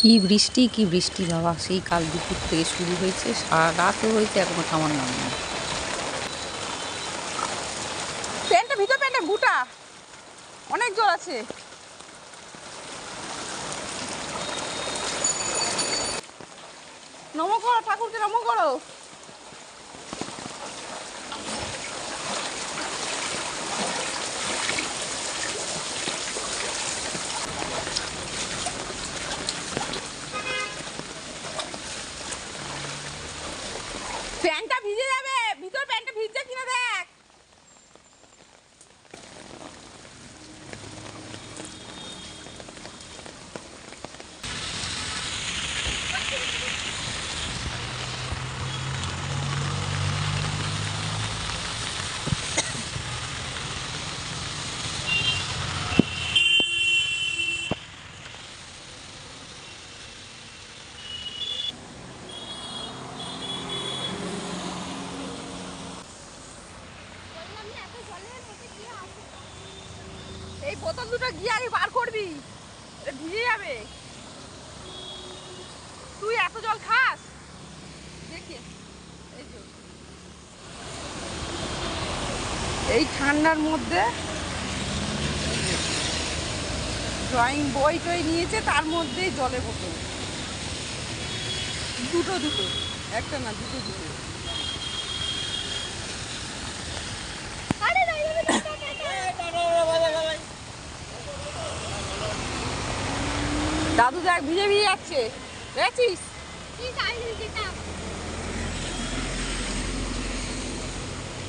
কি বৃষ্টি বাবা, সেই কাল দুপুর থেকে শুরু হয়েছে, সারা রাতও হয়েছে, এখনো থামার নাম নেই। প্যান্টটা ভিতর প্যান্টে বুটা অনেক জোর আছে। নমো করো ঠাকুরকে, নমো করো। প্যান্টটা ভিজে যাবে, ভিতর প্যান্টটা ভিজছে কিনা দেখ। এই বোতল দুটো গিয়ে আগে বার করবি, এটা ভিজে যাবে। তুই এত জল খাস দেখে। এই ঠান্ডার মধ্যে ড্রয়িং বই টই নিয়েছে, তার মধ্যেই জলের বোতল দুটো, একটা না দুটো। দাদু দেখ ভিজে যাচ্ছে, দেখছিস?